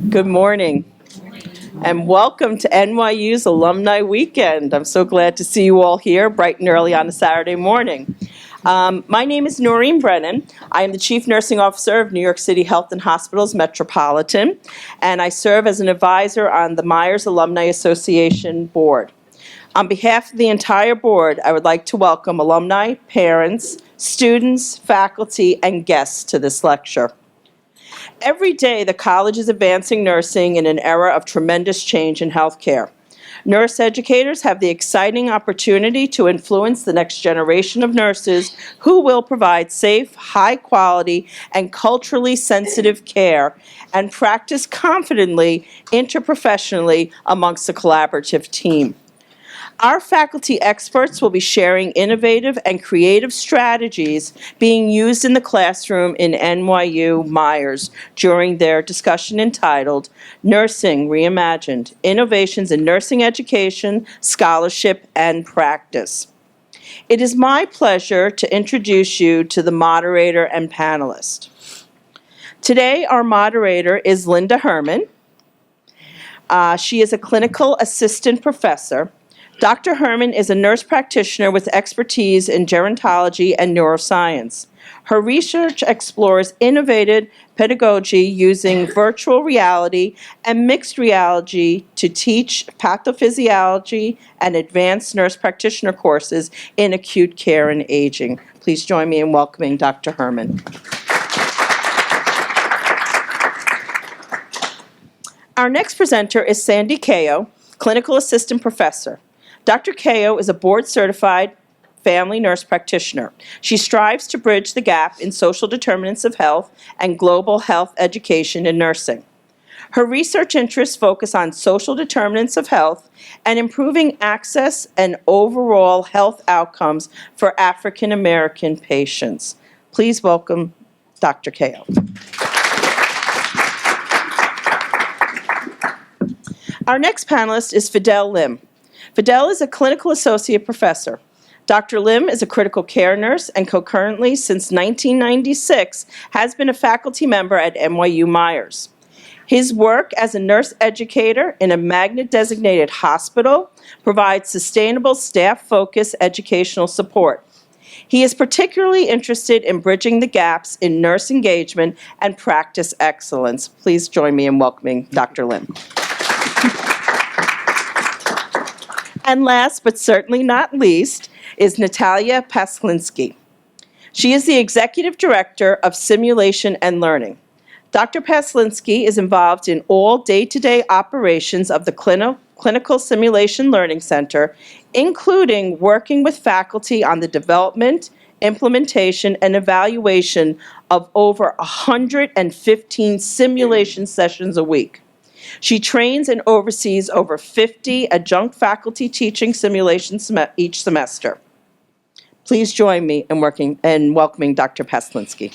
Good morning, and welcome to NYU's Alumni Weekend. I'm so glad to see you all here bright and early on a Saturday morning. My name is Noreen Brennan. I am the Chief Nursing Officer of New York City Health and Hospitals Metropolitan, and I serve as an advisor on the Meyers Alumni Association Board. On behalf of the entire board, I would like to welcome alumni, parents, students, faculty, and guests to this lecture. Every day, the college is advancing nursing in an era of tremendous change in healthcare. Nurse educators have the exciting opportunity to influence the next generation of nurses who will provide safe, high-quality, and culturally sensitive care and practice confidently, interprofessionally amongst a collaborative team. Our faculty experts will be sharing innovative and creative strategies being used in the classroom in NYU Meyers during their discussion entitled Nursing Reimagined: Innovations in Nursing Education, Scholarship, and Practice. It is my pleasure to introduce you to the moderator and panelist. Today, our moderator is Linda Herman. She is a clinical assistant professor. Dr. Herman is a nurse practitioner with expertise in gerontology and neuroscience. Her research explores innovative pedagogy using virtual reality and mixed reality to teach pathophysiology and advanced nurse practitioner courses in acute care and aging. Please join me in welcoming Dr. Herman. Our next presenter is Sandy Kao, clinical assistant professor. Dr. Kao is a board-certified family nurse practitioner. She strives to bridge the gap in social determinants of health and global health education in nursing. Her research interests focus on social determinants of health and improving access and overall health outcomes for African American patients. Please welcome Dr. Kao. Our next panelist is Fidel Lim. Fidel is a clinical associate professor. Dr. Lim is a critical care nurse and concurrently, since 1996, has been a faculty member at NYU Meyers. His work as a nurse educator in a magnet-designated hospital provides sustainable staff-focused educational support. He is particularly interested in bridging the gaps in nurse engagement and practice excellence. Please join me in welcoming Dr. Lim. And last, but certainly not least, is Natalia Paslinski. She is the Executive Director of Simulation and Learning. Dr. Paslinski is involved in all day-to-day operations of the Clinical Simulation Learning Center, including working with faculty on the development, implementation, and evaluation of over 115 simulation sessions a week. She trains and oversees over 50 adjunct faculty teaching simulations each semester. Please join me in welcoming Dr. Paslinski.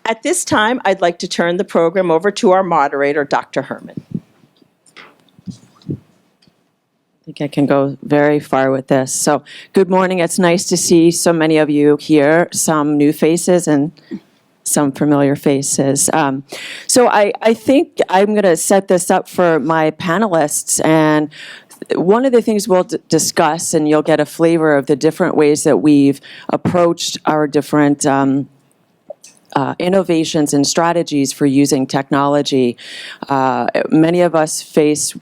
At this time, I'd like to turn the program over to our moderator, Dr. Herman. I think I can go very far with this. So, good morning. It's nice to see so many of you here, some new faces and some familiar faces. So I think I'm going to set this up for my panelists, and one of the things we'll discuss, and you'll get a flavor of the different ways that we've approached our different innovations and strategies for using technology. Many of us face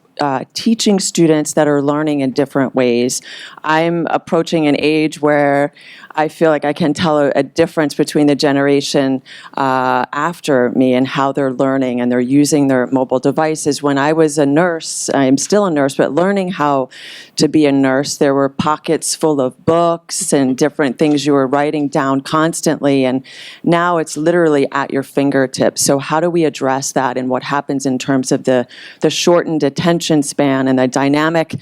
teaching students that are learning in different ways. I'm approaching an age where I feel like I can tell a difference between the generation after me and how they're learning, and they're using their mobile devices. When I was a nurse, I'm still a nurse, but learning how to be a nurse, there were pockets full of books and different things you were writing down constantly, and now it's literally at your fingertips. So how do we address that, and what happens in terms of the shortened attention span and the dynamic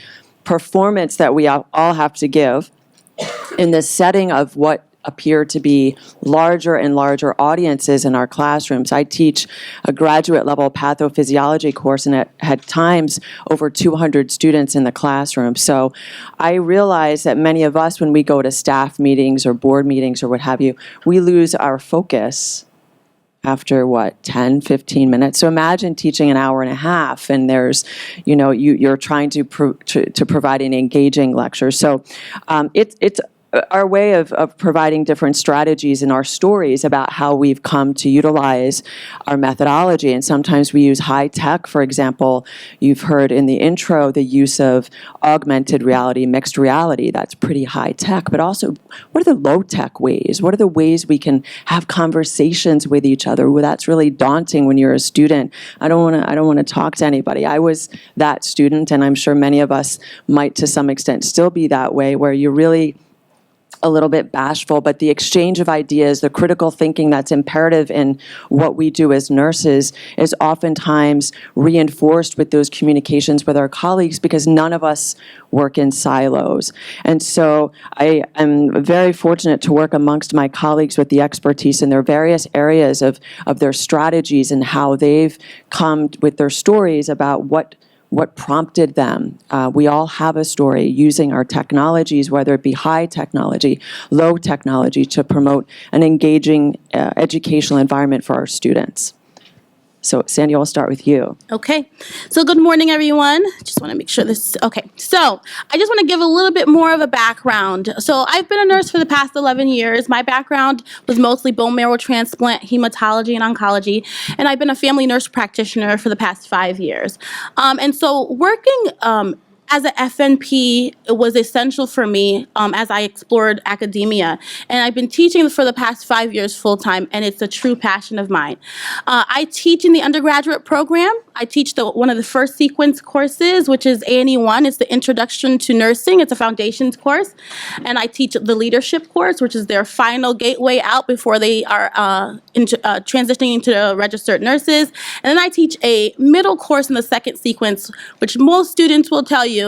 performance that we all have to give in the setting of what appear to be larger and larger audiences in our classrooms? I teach a graduate level pathophysiology course, and it had times over 200 students in the classroom. So I realize that many of us, when we go to staff meetings or board meetings or what have you, we lose our focus after 10, 15 minutes. So imagine teaching an hour and a half, and there's, you're trying to provide an engaging lecture. So it's our way of providing different strategies in our stories about how we've come to utilize our methodology. And sometimes we use high tech. For example, you've heard in the intro the use of augmented reality, mixed reality. That's pretty high tech. But also, what are the low tech ways? What are the ways we can have conversations with each other? Well, that's really daunting when you're a student. I don't want to talk to anybody. I was that student, and I'm sure many of us might to some extent still be that way, where you're really a little bit bashful, but the exchange of ideas, the critical thinking that's imperative in what we do as nurses is oftentimes reinforced with those communications with our colleagues, because none of us work in silos. And so I am very fortunate to work amongst my colleagues with the expertise in their various areas of their strategies and how they've come with their stories about what prompted them. We all have a story using our technologies, whether it be high technology, low technology, to promote an engaging educational environment for our students. So, Sandy, I'll start with you. Okay. So good morning, everyone. Just want to make sure this, okay. So I just want to give a little bit more of a background. So I've been a nurse for the past 11 years. My background was mostly bone marrow transplant, hematology, and oncology. And I've been a family nurse practitioner for the past 5 years. And so working as an FNP, it was essential for me as I explored academia. And I've been teaching for the past 5 years full-time, and it's a true passion of mine. I teach in the undergraduate program. I teach one of the first sequence courses, which is A&E1. It's the Introduction to Nursing. It's a foundations course. And I teach the leadership course, which is their final gateway out before they are transitioning into registered nurses. And then I teach a middle course in the second sequence, which most students will tell you is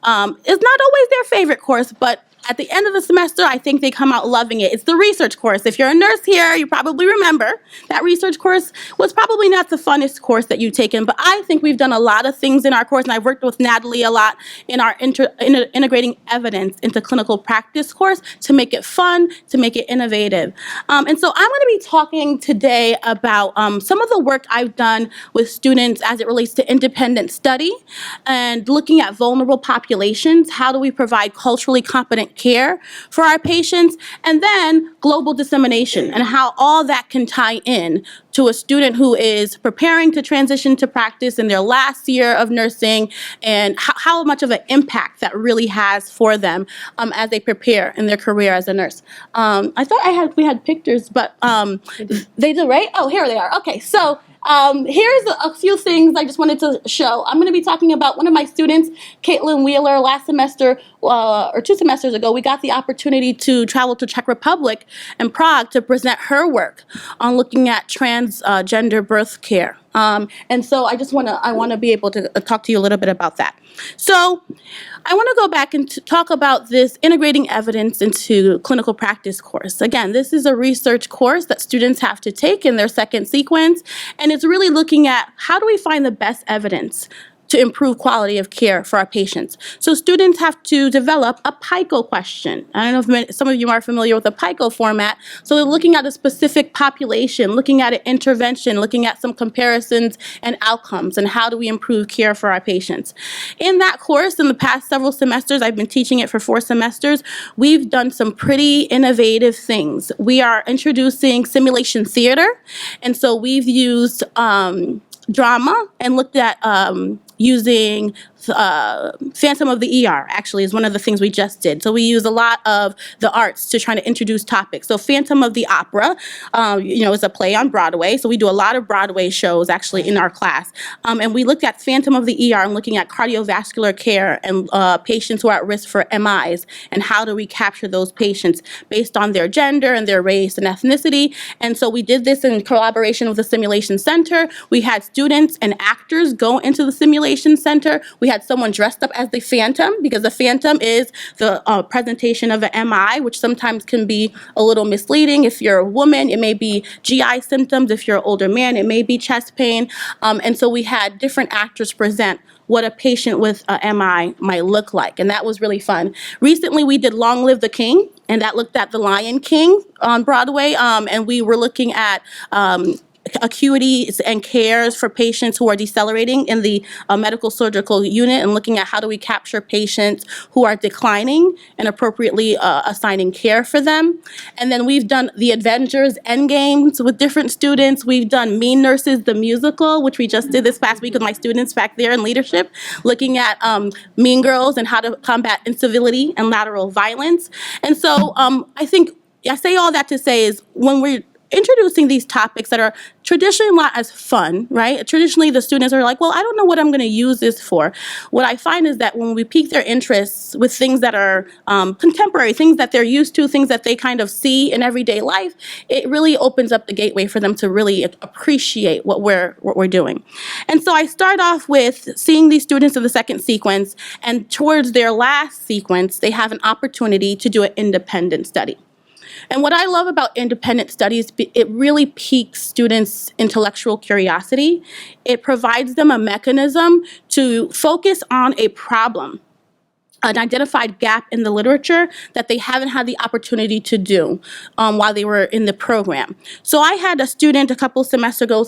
not always their favorite course, but at the end of the semester, I think they come out loving it. It's the research course. If you're a nurse here, you probably remember that research course was probably not the funnest course that you've taken, but I think we've done a lot of things in our course, and I've worked with Natalie a lot in our integrating evidence into clinical practice course to make it fun, to make it innovative. And so I'm going to be talking today about some of the work I've done with students as it relates to independent study and looking at vulnerable populations. How do we provide culturally competent care for our patients, and then global dissemination and how all that can tie in to a student who is preparing to transition to practice in their last year of nursing, and how much of an impact that really has for them as they prepare in their career as a nurse. I thought we had pictures, but they do, right? Oh, here they are. Okay, so here's a few things I just wanted to show. I'm going to be talking about one of my students, Caitlin Wheeler. Last semester, or 2 semesters ago, we got the opportunity to travel to Czech Republic and Prague to present her work on looking at transgender birth care. And so I want to be able to talk to you a little bit about that. So I want to go back and talk about this integrating evidence into clinical practice course. Again, this is a research course that students have to take in their second sequence, and it's really looking at how do we find the best evidence to improve quality of care for our patients. So students have to develop a PICO question. I don't know if some of you are familiar with the PICO format. So they're looking at a specific population, looking at an intervention, looking at some comparisons and outcomes, and how do we improve care for our patients. In that course, in the past several semesters, I've been teaching it for 4 semesters, we've done some pretty innovative things. We are introducing simulation theater, and so we've used drama and looked at using Phantom of the ER, actually, is one of the things we just did. So we use a lot of the arts to try to introduce topics. So Phantom of the Opera, is a play on Broadway. So we do a lot of Broadway shows, actually, in our class. And we looked at Phantom of the ER and looking at cardiovascular care and patients who are at risk for MIs, and how do we capture those patients based on their gender and their race and ethnicity. And so we did this in collaboration with the Simulation Center. We had students and actors go into the Simulation Center. We had someone dressed up as the Phantom, because the Phantom is the presentation of an MI, which sometimes can be a little misleading. If you're a woman, it may be GI symptoms. If you're an older man, it may be chest pain. And so we had different actors present what a patient with a MI might look like, and that was really fun. Recently, we did Long Live the King, and that looked at The Lion King on Broadway, and we were looking at acuities and cares for patients who are decelerating in the medical surgical unit, and looking at how do we capture patients who are declining and appropriately assigning care for them. And then we've done the Avengers Endgames with different students. We've done Mean Nurses, the musical, which we just did this past week with my students back there in leadership, looking at Mean Girls and how to combat incivility and lateral violence. And so I think I say all that to say is when we're introducing these topics that are traditionally not as fun, right? Traditionally, the students are like, well, I don't know what I'm going to use this for. What I find is that when we pique their interests with things that are contemporary, things that they're used to, things that they kind of see in everyday life, it really opens up the gateway for them to really appreciate what we're doing. And so I start off with seeing these students in the second sequence, and towards their last sequence, they have an opportunity to do an independent study. And what I love about independent studies, it really piques students' intellectual curiosity. It provides them a mechanism to focus on a problem, an identified gap in the literature that they haven't had the opportunity to do while they were in the program. So I had a student a couple semester ago,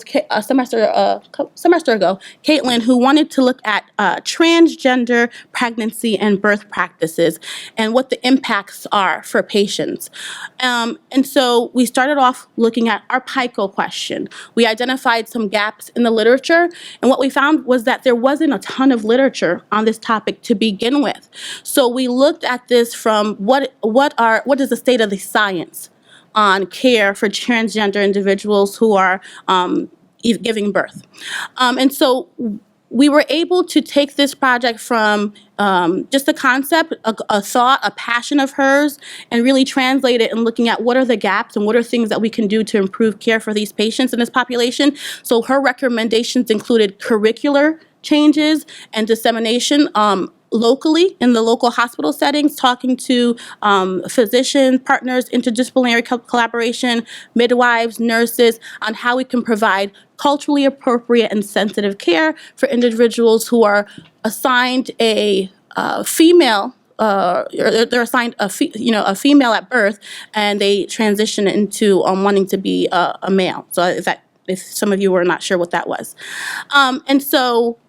Caitlin, who wanted to look at transgender pregnancy and birth practices and what the impacts are for patients. And so we started off looking at our PICO question. We identified some gaps in the literature, and what we found was that there wasn't a ton of literature on this topic to begin with. So we looked at this from what is the state of the science on care for transgender individuals who are giving birth. And so we were able to take this project from just a concept, a thought, a passion of hers, and really translate it and looking at what are the gaps and what are things that we can do to improve care for these patients in this population. So her recommendations included curricular changes and dissemination locally in the local hospital settings, talking to physician partners, interdisciplinary collaboration, midwives, nurses, on how we can provide culturally appropriate and sensitive care for individuals who are assigned a female. They're assigned a female at birth, and they transition into wanting to be a male. So if some of you were not sure what that was, and so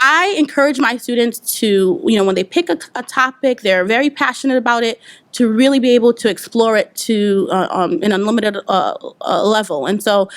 I encourage my students to, when they pick a topic, they're very passionate about it, to really be able to explore it to an unlimited level. And so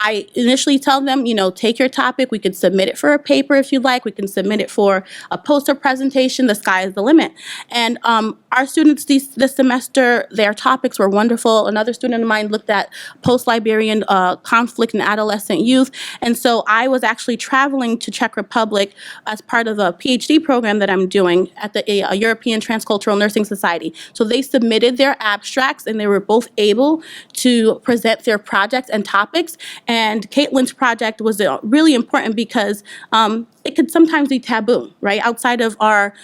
I initially tell them, take your topic. We can submit it for a paper if you'd like. We can submit it for a poster presentation. The sky is the limit. And our students this semester, their topics were wonderful. Another student of mine looked at post-Liberian conflict in adolescent youth. And so I was actually traveling to Czech Republic as part of a PhD program that I'm doing at the European Transcultural Nursing Society. So they submitted their abstracts, and they were both able to present their projects and topics. And Caitlin's project was really important because it could sometimes be taboo, right? Outside of our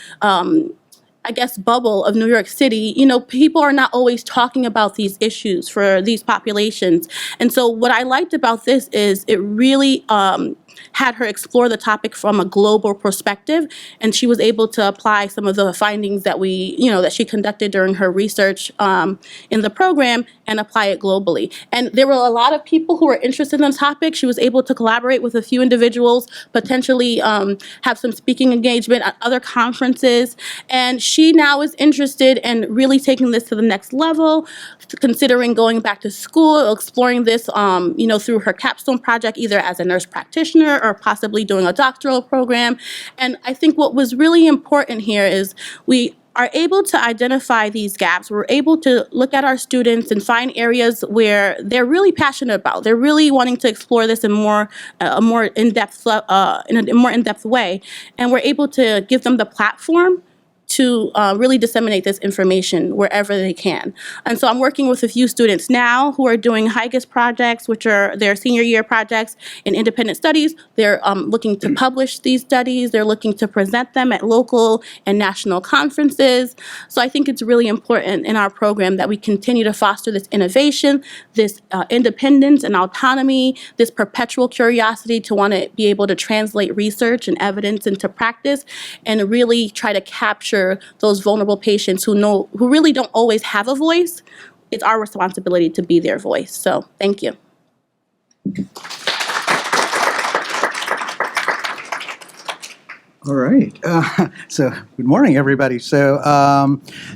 bubble of New York City, people are not always talking about these issues for these populations. And so what I liked about this is it really had her explore the topic from a global perspective, and she was able to apply some of the findings that that she conducted during her research in the program and apply it globally. And there were a lot of people who were interested in the topic. She was able to collaborate with a few individuals, potentially have some speaking engagement at other conferences, and she now is interested in really taking this to the next level, considering going back to school, exploring this through her capstone project, either as a nurse practitioner or possibly doing a doctoral program. And I think what was really important here is we are able to identify these gaps. We're able to look at our students and find areas where they're really passionate about. They're really wanting to explore this in a more in-depth way, and we're able to give them the platform to really disseminate this information wherever they can. And so I'm working with a few students now who are doing HIGIS projects, which are their senior year projects in independent studies. They're looking to publish these studies. They're looking to present them at local and national conferences. So I think it's really important in our program that we continue to foster this innovation, this independence and autonomy, this perpetual curiosity to want to be able to translate research and evidence into practice, and really try to capture those vulnerable patients who really don't always have a voice. It's our responsibility to be their voice. So thank you. All right. So, good morning, everybody. So,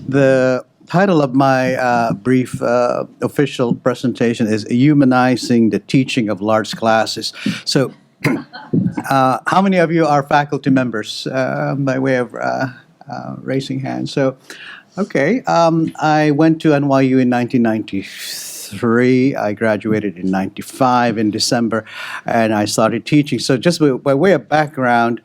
the title of my brief official presentation is Humanizing the Teaching of Large Classes. So, how many of you are faculty members by way of raising hands? So, okay. I went to NYU in 1993. I graduated in 95 in December, and I started teaching. So just by way of background,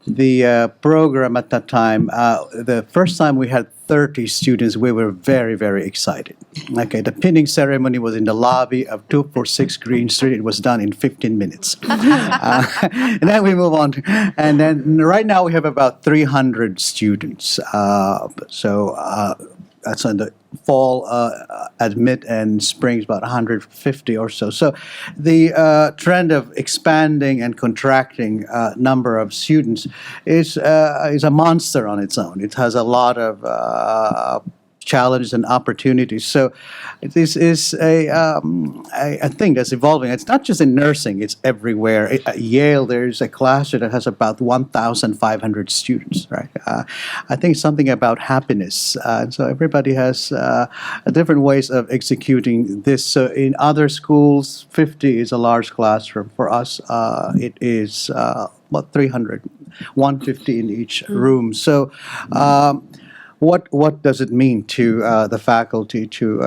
the program at that time, the first time we had 30 students, we were very, very excited. Okay, the pinning ceremony was in the lobby of 246 Green Street. It was done in 15 minutes. And then we move on. And then right now we have about 300 students. That's in the fall admit, and spring's about 150 or so. So the trend of expanding and contracting number of students is a monster on its own. It has a lot of challenges and opportunities. So this is a thing that's evolving. It's not just in nursing, it's everywhere. At Yale, there's a class that has about 1,500 students, right? I think something about happiness. So everybody has different ways of executing this. So in other schools, 50 is a large classroom. For us, it is about 300, 150 in each room. So what does it mean to the faculty, to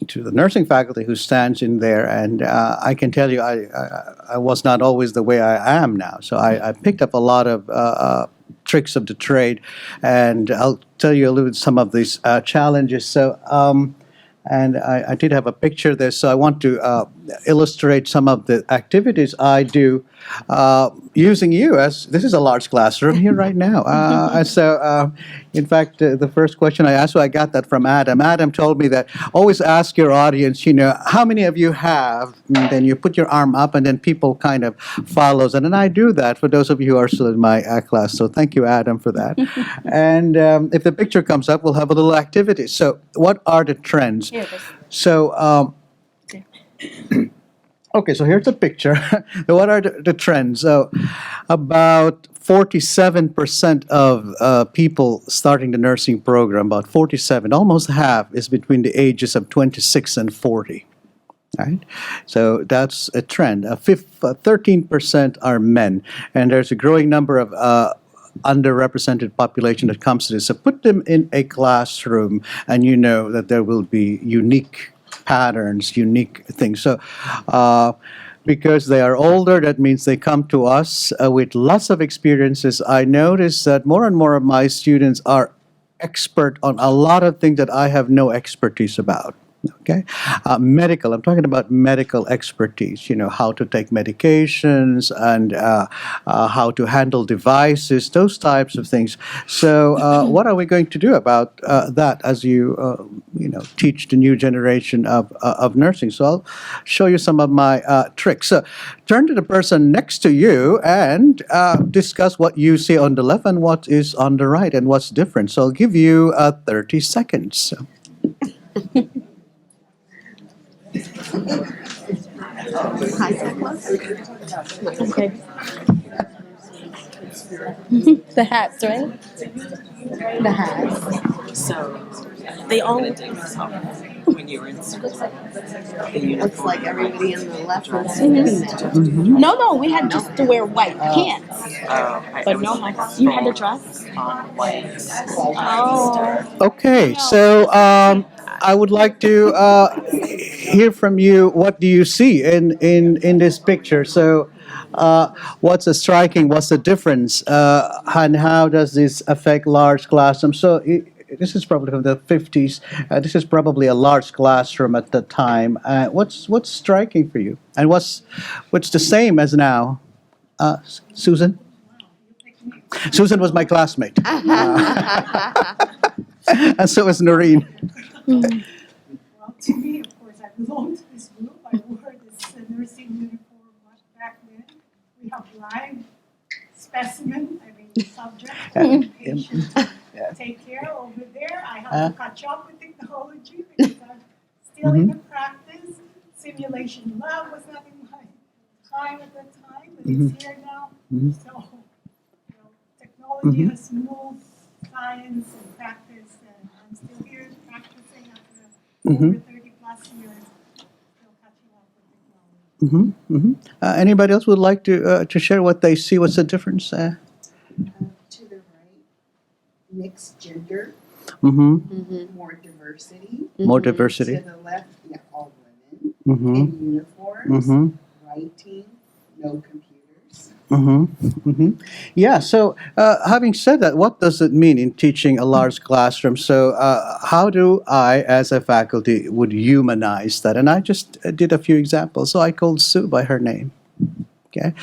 the nursing faculty who stands in there? And I can tell you, I was not always the way I am now. So I picked up a lot of tricks of the trade, and I'll tell you a little bit some of these challenges. So, and I did have a picture there, so I want to illustrate some of the activities I do using you as, this is a large classroom here right now. In fact, the first question I asked, so I got that from Adam. Adam told me that always ask your audience, how many of you have, and then you put your arm up, and then people kind of follows. And then I do that for those of you who are still in my class. So thank you, Adam, for that. And if the picture comes up, we'll have a little activity. So what are the trends? So, okay, so here's the picture. What are the trends? So, about 47% of people starting the nursing program, about 47, almost half, is between the ages of 26 and 40. Right? So that's a trend. 13% are men, and there's a growing number of underrepresented population that comes to this. So put them in a classroom, and you know that there will be unique patterns, unique things. So because they are older, that means they come to us with lots of experiences. I notice that more and more of my students are expert on a lot of things that I have no expertise about. Okay, medical. I'm talking about medical expertise. How to take medications and how to handle devices, those types of things. So, what are we going to do about that as you teach the new generation of nursing? So, I'll show you some of my tricks. So, turn to the person next to you and discuss what you see on the left and what is on the right and what's different. So, I'll give you 30 seconds. Okay. The hats, right? The hats. So they all when you were in school. Looks like everybody in the left was No, we had just to wear white pants. But no, you had the dress. Oh. Okay, so I would like to hear from you. What do you see in this picture? So, what's striking? What's the difference? And how does this affect large classrooms? So, this is probably from the 50s. This is probably a large classroom at the time. What's striking for you? And what's the same as now? Susan? Susan was my classmate. And so is Noreen. Well, to me, of course, I belong to this group. I wore this nursing uniform back then. We have live specimen, subject and patient to take care over there. I have to catch up with technology because I'm still in the practice. simulation lab was not in my time at that time, but it's here now. So, technology has moved science and practice, and I'm still here practicing after over 30 plus years, still catching up with technology. Anybody else would like to share what they see? What's the difference? To the right, mixed gender, more diversity. More diversity. To the left, all women in uniforms, writing, no computers. Yeah, so having said that, what does it mean in teaching a large classroom? So how do I, as a faculty, would humanize that? And I just did a few examples. So I called Sue by her name. Okay.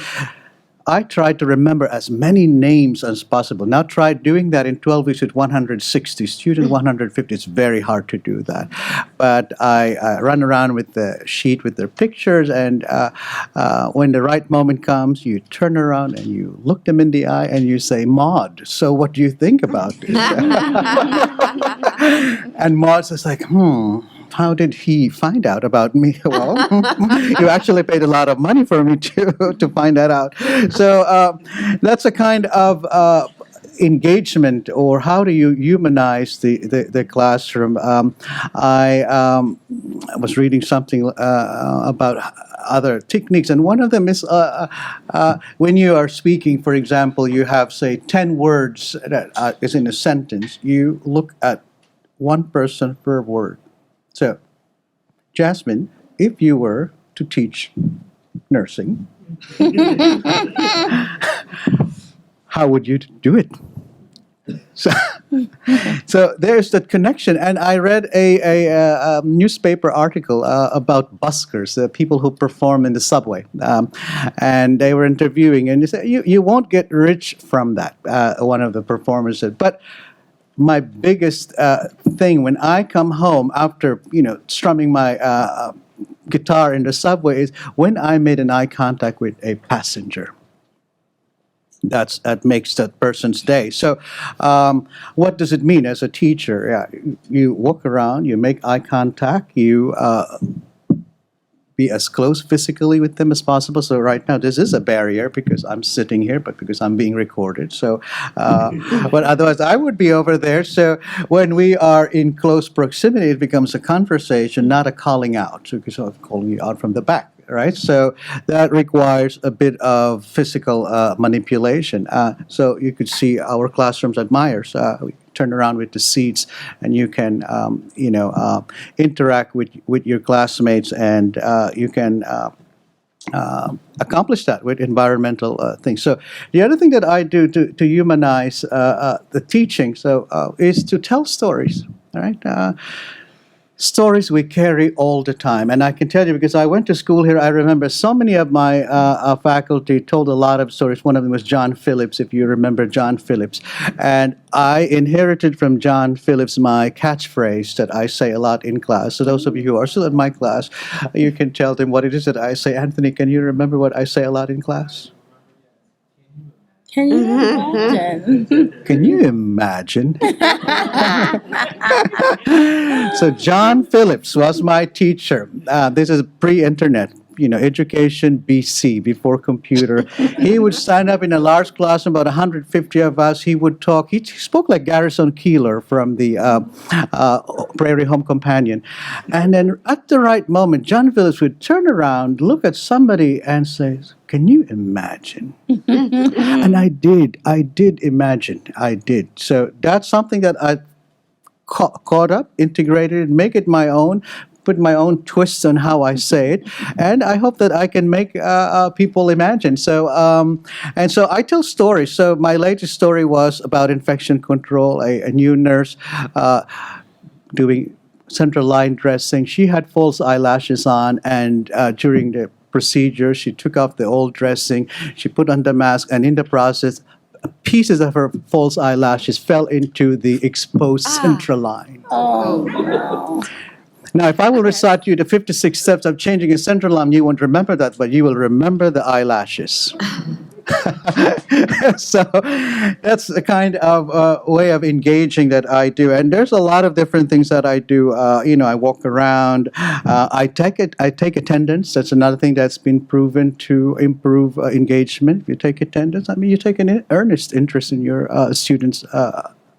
I tried to remember as many names as possible. Now try doing that in 12 weeks with 160 students, 150. It's very hard to do that. But I run around with the sheet with their pictures, and when the right moment comes, you turn around and you look them in the eye and you say, Maud, so what do you think about this? And Maud says like, how did he find out about me? Well, you actually paid a lot of money for me to find that out. So that's a kind of engagement, or how do you humanize the classroom? I was reading something about other techniques, and one of them is when you are speaking, for example, you have, say, 10 words that is in a sentence. You look at one person per word. So, Jasmine, if you were to teach nursing, how would you do it? So there's that connection. And I read a newspaper article about buskers, people who perform in the subway. And they were interviewing, and they said, you won't get rich from that, one of the performers said. But my biggest thing when I come home after, strumming my guitar in the subway is when I made an eye contact with a passenger. That makes that person's day. So what does it mean as a teacher? Yeah, you walk around, you make eye contact, you be as close physically with them as possible. So right now this is a barrier because I'm sitting here, but because I'm being recorded. So, but otherwise I would be over there. So when we are in close proximity, it becomes a conversation, not a calling out. So because I'm calling you out from the back. Right, so that requires a bit of physical manipulation. So you could see our classrooms at Meyers. We turn around with the seats, and you can, interact with your classmates, and you can accomplish that with environmental things. So the other thing that I do to humanize the teaching, is to tell stories. All right. Stories we carry all the time. And I can tell you, because I went to school here, I remember so many of my faculty told a lot of stories. One of them was John Phillips, if you remember John Phillips. And I inherited from John Phillips my catchphrase that I say a lot in class. So those of you who are still in my class, you can tell them what it is that I say. Anthony, can you remember what I say a lot in class? Can you imagine? Can you imagine? So John Phillips was my teacher. This is pre-internet, education BC, before computer. He would stand up in a large class, about 150 of us. He would talk. He spoke like Garrison Keillor from the Prairie Home Companion. And then at the right moment, John Phillips would turn around, look at somebody and say, can you imagine? And I did imagine. I did. So that's something that I caught up, integrated, make it my own, put my own twists on how I say it, and I hope that I can make people imagine. So, and so I tell stories. So my latest story was about infection control, a new nurse doing central line dressing. She had false eyelashes on, and during the procedure, she took off the old dressing, she put on the mask, and in the process, pieces of her false eyelashes fell into the exposed central line. Oh, no. Now, if I will recite you the 56 steps of changing a central line, you won't remember that, but you will remember the eyelashes. So that's the kind of way of engaging that I do. And there's a lot of different things that I do. I walk around. I take attendance. That's another thing that's been proven to improve engagement. If you take attendance, I mean, you take an earnest interest in your students'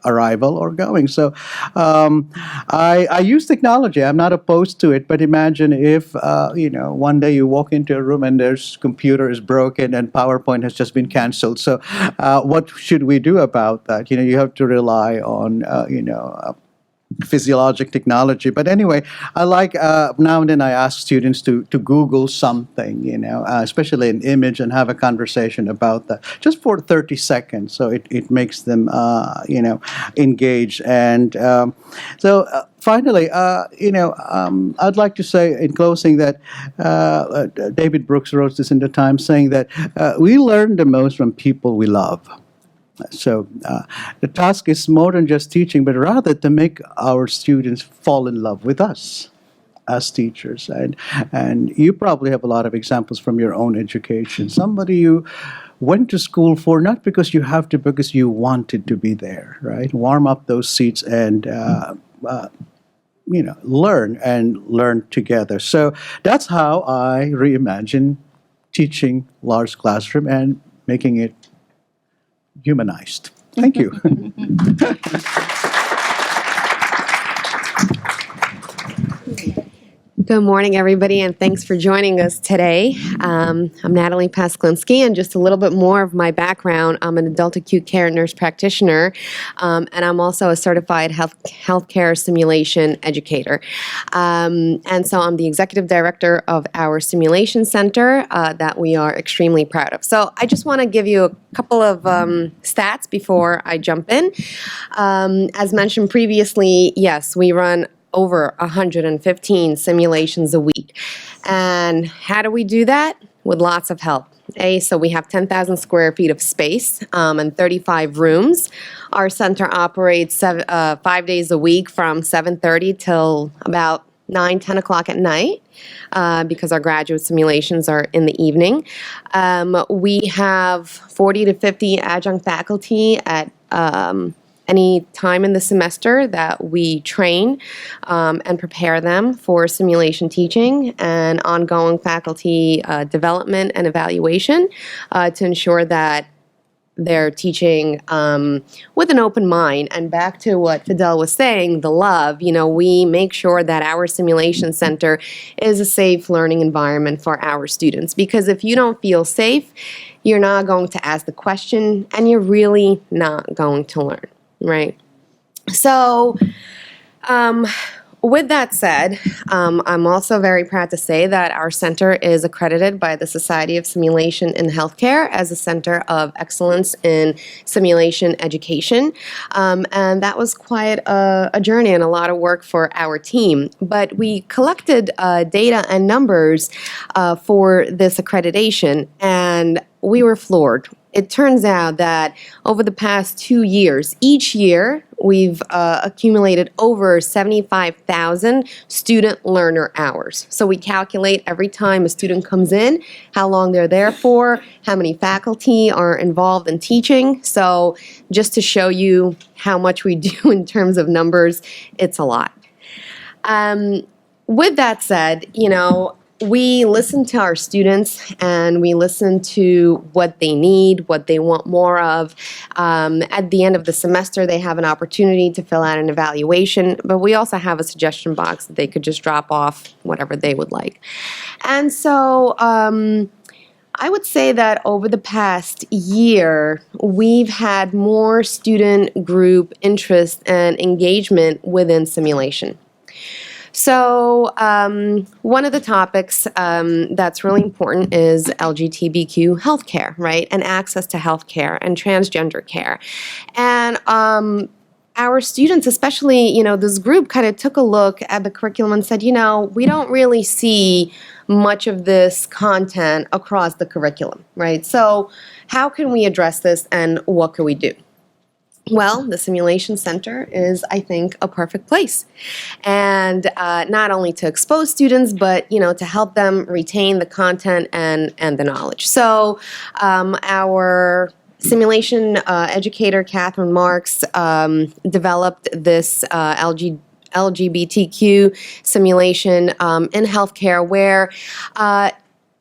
arrival or going. So I use technology. I'm not opposed to it, but imagine if one day you walk into a room and their computer is broken and PowerPoint has just been canceled. So what should we do about that? You have to rely on physiologic technology. But anyway, I like now and then I ask students to Google something, especially an image, and have a conversation about that just for 30 seconds. So it makes them, engaged. And finally, I'd like to say in closing that David Brooks wrote this in the Times, saying that we learn the most from people we love. So the task is more than just teaching, but rather to make our students fall in love with us as teachers. And you probably have a lot of examples from your own education. Somebody you went to school for, not because you have to, because you wanted to be there, right? Warm up those seats and learn together. So that's how I reimagine teaching large classroom and making it humanized. Thank you. Good morning, everybody, and thanks for joining us today. I'm Natalie Pasklinski, and just a little bit more of my background. I'm an adult acute care nurse practitioner, and I'm also a certified healthcare simulation educator. And so I'm the executive director of our simulation center that we are extremely proud of. So I just want to give you a couple of stats before I jump in. As mentioned previously, yes, we run over 115 simulations a week. And how do we do that? With lots of help. So we have 10,000 square feet of space and 35 rooms. Our center operates 5 days a week from 7:30 till about 9, 10 o'clock at night because our graduate simulations are in the evening. We have 40 to 50 adjunct faculty at any time in the semester that we train and prepare them for simulation teaching and ongoing faculty development and evaluation to ensure that they're teaching with an open mind. And back to what Fidel was saying, the love, we make sure that our simulation center is a safe learning environment for our students. Because if you don't feel safe, you're not going to ask the question and you're really not going to learn. Right. So, with that said, I'm also very proud to say that our center is accredited by the Society of Simulation in Healthcare as a center of excellence in simulation education. And that was quite a journey and a lot of work for our team. But we collected data and numbers for this accreditation, and we were floored. It turns out that over the past 2 years, each year, we've accumulated over 75,000 student learner hours. So we calculate every time a student comes in, how long they're there for, how many faculty are involved in teaching. So just to show you how much we do in terms of numbers, it's a lot. With that said, we listen to our students and we listen to what they need, what they want more of. At the end of the semester, they have an opportunity to fill out an evaluation, but we also have a suggestion box that they could just drop off whatever they would like. And so I would say that over the past year, we've had more student group interest and engagement within simulation. So one of the topics that's really important is LGBTQ healthcare, right, and access to healthcare and transgender care. And our students, especially, this group kind of took a look at the curriculum and said, we don't really see much of this content across the curriculum, right? So how can we address this and what can we do? Well, the Simulation Center is, I think, a perfect place. And not only to expose students, but, to help them retain the content and the knowledge. So our simulation educator, Catherine Marks, developed this LGBTQ simulation in healthcare where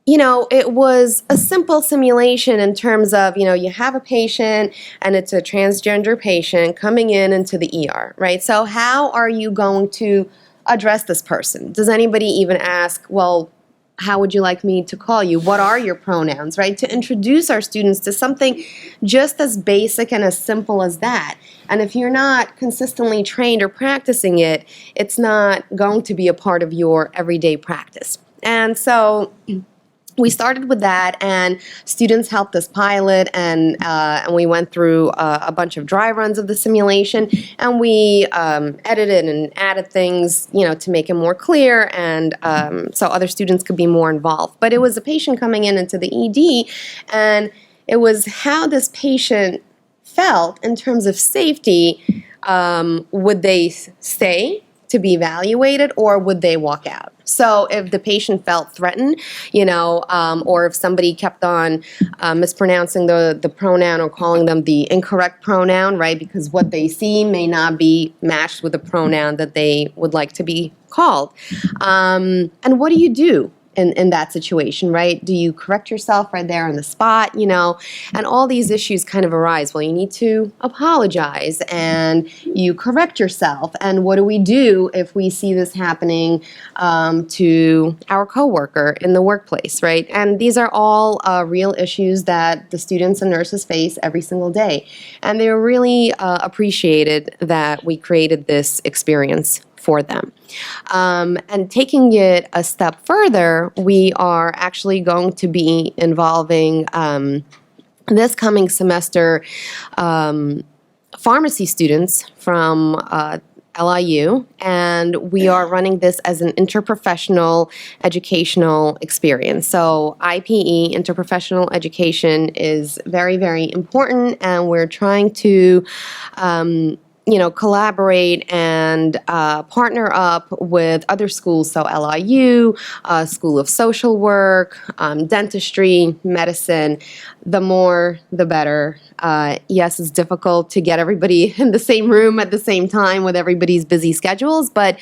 it was a simple simulation in terms of, you have a patient and it's a transgender patient coming into the ER, right? So how are you going to address this person? Does anybody even ask, well, how would you like me to call you? What are your pronouns, right? To introduce our students to something just as basic and as simple as that. And if you're not consistently trained or practicing it, it's not going to be a part of your everyday practice. And so we started with that, and students helped us pilot, and we went through a bunch of dry runs of the simulation, and we edited and added things, to make it more clear, and so other students could be more involved. But it was a patient coming into the ED, and it was how this patient felt in terms of safety. Would they stay to be evaluated, or would they walk out? So if the patient felt threatened, or if somebody kept on mispronouncing the pronoun or calling them the incorrect pronoun, right, because what they see may not be matched with the pronoun that they would like to be called. And what do you do in that situation, right? Do you correct yourself right there on the spot, And all these issues kind of arise. Well, you need to apologize and you correct yourself. And what do we do if we see this happening to our coworker in the workplace, right? And these are all real issues that the students and nurses face every single day. And they were really appreciated that we created this experience for them. And taking it a step further, we are actually going to be involving this coming semester pharmacy students from LIU, and we are running this as an interprofessional educational experience. So IPE, interprofessional education, is very, very important, and we're trying to collaborate and partner up with other schools. So LIU, School of Social Work, dentistry, medicine. The more, the better. Yes, it's difficult to get everybody in the same room at the same time with everybody's busy schedules, but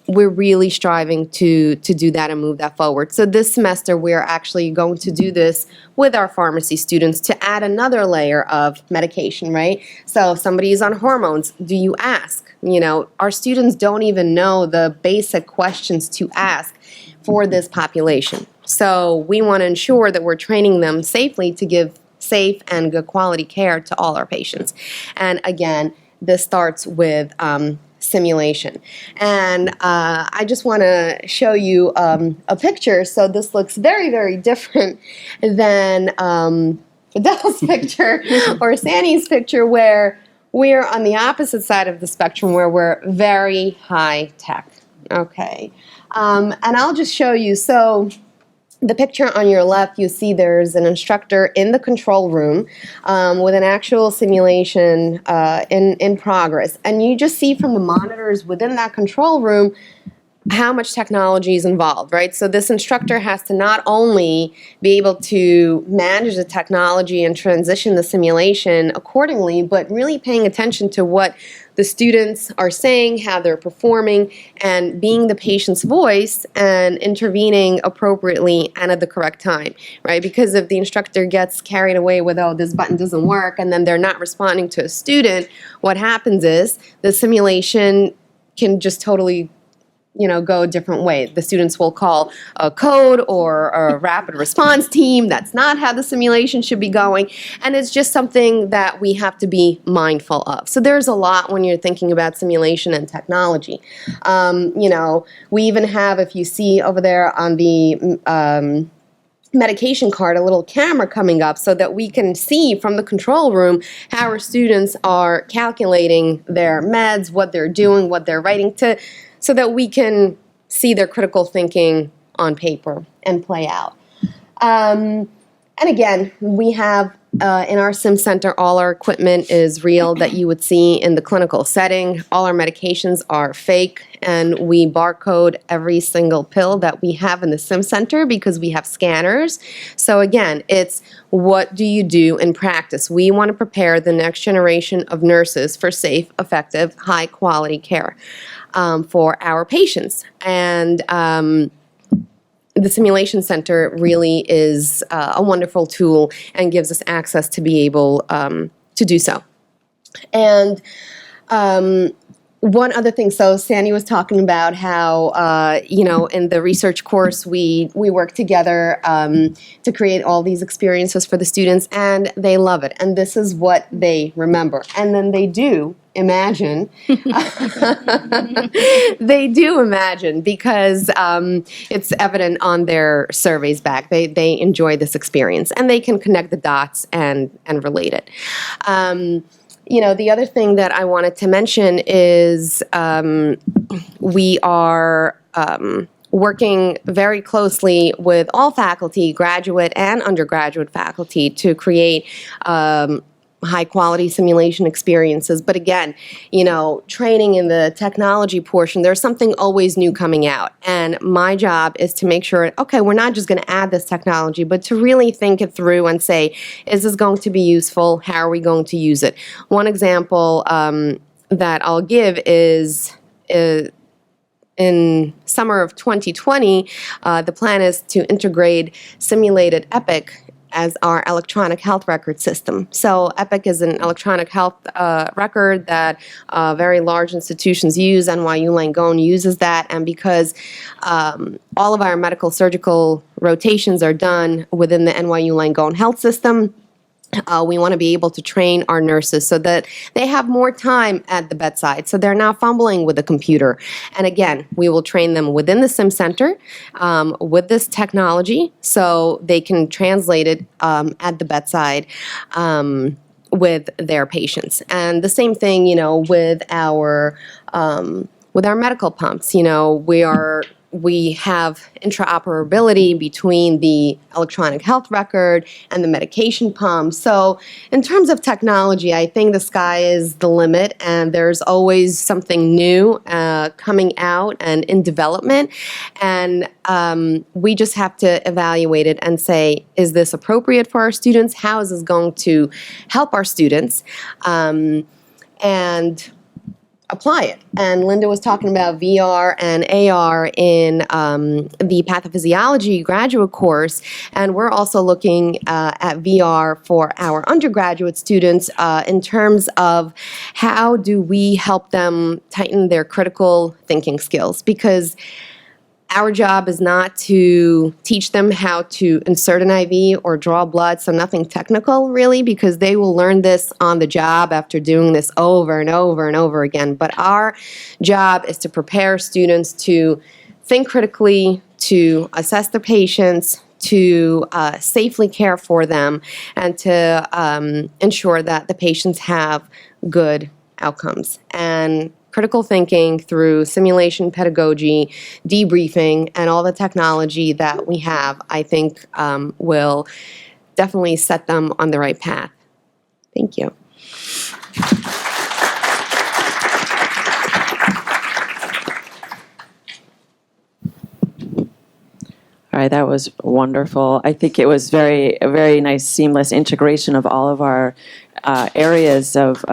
we're really striving to do that and move that forward. So this semester, we're actually going to do this with our pharmacy students to add another layer of medication, right? So if somebody is on hormones, do you ask? Our students don't even know the basic questions to ask for this population. So we want to ensure that we're training them safely to give safe and good quality care to all our patients. And again, this starts with simulation. And I just want to show you a picture. So this looks very, very different than Fidel's picture or Sandy's picture, where we're on the opposite side of the spectrum, where we're very high tech. Okay. And I'll just show you. So the picture on your left, you see there's an instructor in the control room with an actual simulation in progress. And you just see from the monitors within that control room how much technology is involved, right? So this instructor has to not only be able to manage the technology and transition the simulation accordingly, but really paying attention to what the students are saying, how they're performing, and being the patient's voice and intervening appropriately and at the correct time, right? Because if the instructor gets carried away with, oh, this button doesn't work, and then they're not responding to a student, what happens is the simulation can just totally go a different way. The students will call a code or a rapid response team. That's not how the simulation should be going. And it's just something that we have to be mindful of. So there's a lot when you're thinking about simulation and technology. We even have, if you see over there on the medication card, a little camera coming up so that we can see from the control room how our students are calculating their meds, what they're doing, what they're writing, so that we can see their critical thinking on paper and play out. And again, we have in our sim center, all our equipment is real that you would see in the clinical setting. All our medications are fake, and we barcode every single pill that we have in the sim center because we have scanners. So again, it's what do you do in practice? We want to prepare the next generation of nurses for safe, effective, high-quality care for our patients. And the Simulation Center really is a wonderful tool and gives us access to be able to do so. And one other thing, so Sandy was talking about how, in the research course, we work together to create all these experiences for the students, and they love it. And this is what they remember. And then they do imagine. They do imagine because it's evident on their surveys back. They enjoy this experience, and they can connect the dots and relate it. The other thing that I wanted to mention is we are working very closely with all faculty, graduate and undergraduate faculty, to create high-quality simulation experiences. But again, training in the technology portion, there's something always new coming out. And my job is to make sure, okay, we're not just going to add this technology, but to really think it through and say, is this going to be useful? How are we going to use it? One example that I'll give is in summer of 2020, the plan is to integrate simulated Epic as our electronic health record system. So Epic is an electronic health record that very large institutions use. NYU Langone uses that, and because all of our medical surgical rotations are done within the NYU Langone health system, we want to be able to train our nurses so that they have more time at the bedside, so they're not fumbling with the computer. And again, we will train them within the Sim Center with this technology so they can translate it at the bedside with their patients. And the same thing, with our medical pumps. We have interoperability between the electronic health record and the medication pump. So in terms of technology, I think the sky is the limit, and there's always something new coming out and in development. And we just have to evaluate it and say, is this appropriate for our students? How is this going to help our students? And apply it. And Linda was talking about VR and AR in the pathophysiology graduate course, and we're also looking at VR for our undergraduate students in terms of how do we help them tighten their critical thinking skills, because our job is not to teach them how to insert an IV or draw blood, so nothing technical really, because they will learn this on the job after doing this over and over and over again. But our job is to prepare students to think critically, to assess the patients, to safely care for them, and to ensure that the patients have good outcomes. And critical thinking through simulation pedagogy, debriefing, and all the technology that we have, I think will definitely set them on the right path. Thank you. All right, that was wonderful. I think it was a very nice, seamless integration of all of our areas of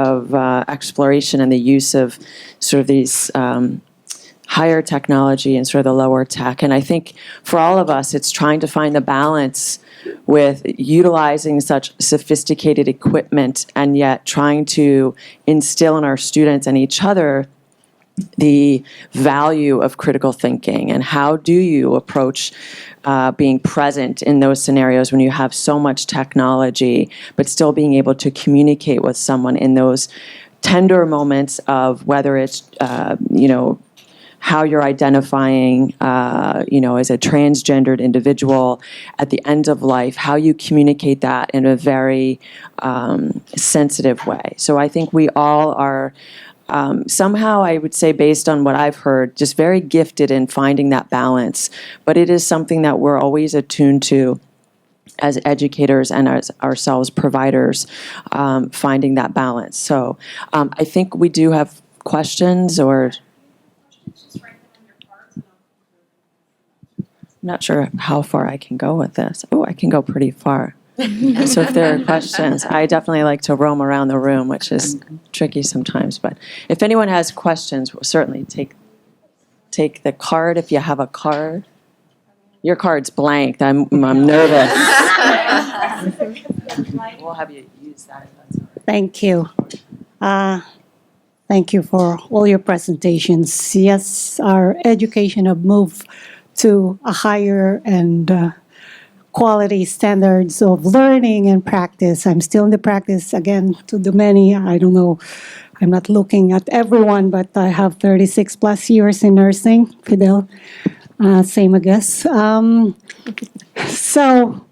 exploration and the use of sort of these higher technology and sort of the lower tech. And I think for all of us, it's trying to find the balance with utilizing such sophisticated equipment and yet trying to instill in our students and each other the value of critical thinking. And how do you approach being present in those scenarios when you have so much technology, but still being able to communicate with someone in those tender moments of whether it's, how you're identifying, as a transgendered individual at the end of life, how you communicate that in a very sensitive way. So I think we all are somehow, I would say, based on what I've heard, just very gifted in finding that balance. But it is something that we're always attuned to as educators and as ourselves providers, finding that balance. So I think we do have questions, or I'm not sure how far I can go with this. Oh, I can go pretty far. So if there are questions, I definitely like to roam around the room, which is tricky sometimes. But if anyone has questions, we'll certainly take the card if you have a card. Your card's blank. I'm nervous. We'll have you use that if that's all right. Thank you. Thank you for all your presentations. Yes, our education have moved to a higher and quality standards of learning and practice. I'm still in the practice, again, to the many. I don't know, I'm not looking at everyone, but I have 36 plus years in nursing. Fidel, same, I guess. So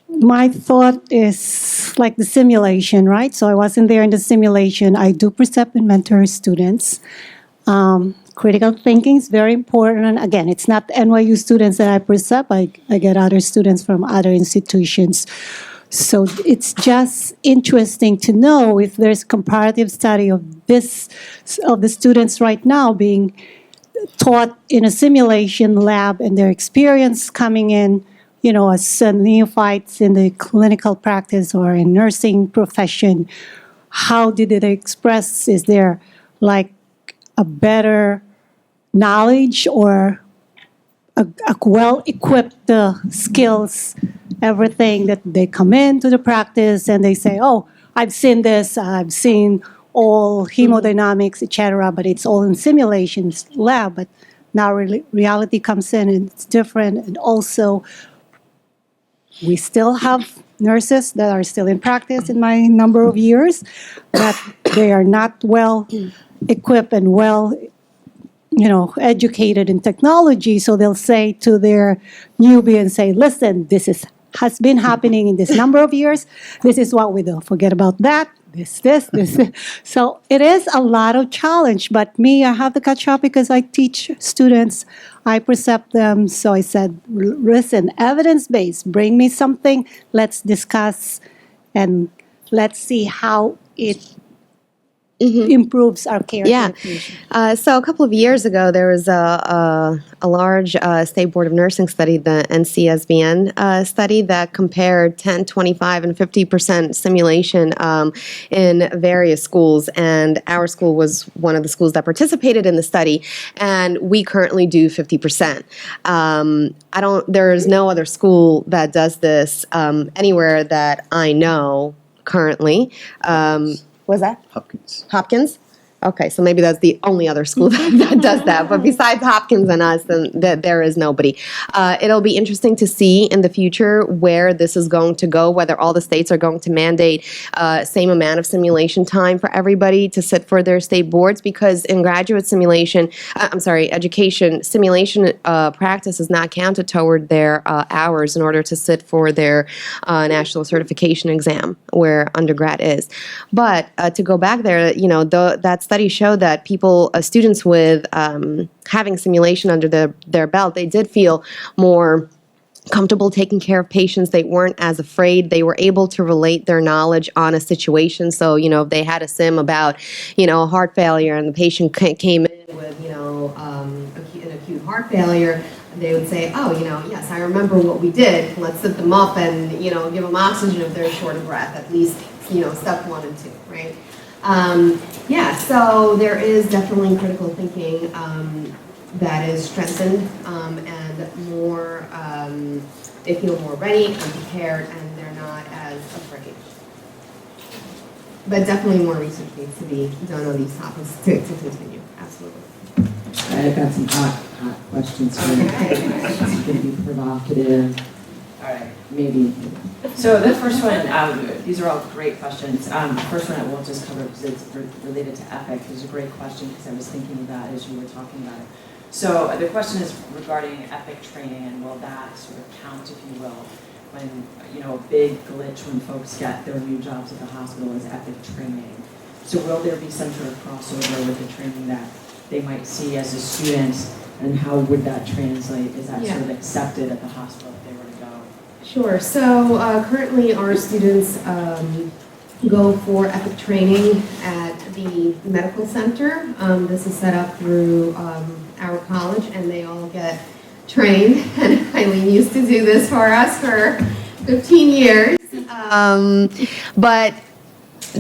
my thought is like the simulation, right? So I wasn't there in the simulation. I do precept and mentor students. Critical thinking is very important. And again, it's not NYU students that I precept. I get other students from other institutions. So it's just interesting to know if there's comparative study of the students right now being taught in a simulation lab and their experience coming in, as neophytes in the clinical practice or in nursing profession. How did it express? Is there like a better knowledge or a well-equipped skills, everything that they come into the practice and they say, oh, I've seen this, I've seen all hemodynamics, etc., but it's all in simulations lab. But now reality comes in and it's different. And also, we still have nurses that are still in practice in my number of years, but they are not well equipped and well educated in technology. So they'll say to their newbie and say, listen, has been happening in this number of years. This is what we do. Forget about that. This. So it is a lot of challenge. But me, I have to catch up because I teach students. I precept them. So I said, listen, evidence-based, bring me something. Let's discuss and let's see how it improves our care. Yeah. So a couple of years ago, there was a large state board of nursing study, the NCSBN study, that compared 10, 25, and 50% simulation in various schools. And our school was one of the schools that participated in the study. And we currently do 50%. There is no other school that does this anywhere that I know currently. Was that? Hopkins? Okay, so maybe that's the only other school that does that. But besides Hopkins and us, then there is nobody. It'll be interesting to see in the future where this is going to go, whether all the states are going to mandate same amount of simulation time for everybody to sit for their state boards, because in graduate education, simulation practice is not counted toward their hours in order to sit for their national certification exam, where undergrad is. But to go back there, that study showed that students with having simulation under their belt, they did feel more comfortable taking care of patients. They weren't as afraid. They were able to relate their knowledge on a situation. So, if they had a sim about, heart failure and the patient came in with, an acute heart failure, they would say, oh, yes, I remember what we did. Let's sit them up and, give them oxygen if they're short of breath, at least, step 1 and 2, right? So there is definitely critical thinking that is strengthened and more, they feel more ready and prepared, and they're not as afraid. But definitely more research needs to be done on these topics to continue. Absolutely. I've got some hot questions for you. It's going to be provocative. All right, maybe. So the first one, these are all great questions. The first one I won't just cover because it's related to EPIC. It was a great question because I was thinking of that as you were talking about it. So the question is regarding EPIC training, and will that sort of count, if you will, when, a big glitch when folks get their new jobs at the hospital is EPIC training. So will there be some sort of crossover with the training that they might see as a student, and how would that translate? Is that sort of accepted at the hospital if they were to go? Sure. So currently our students go for EPIC training at the medical center. This is set up through our college, and they all get trained. And Eileen used to do this for us for 15 years. But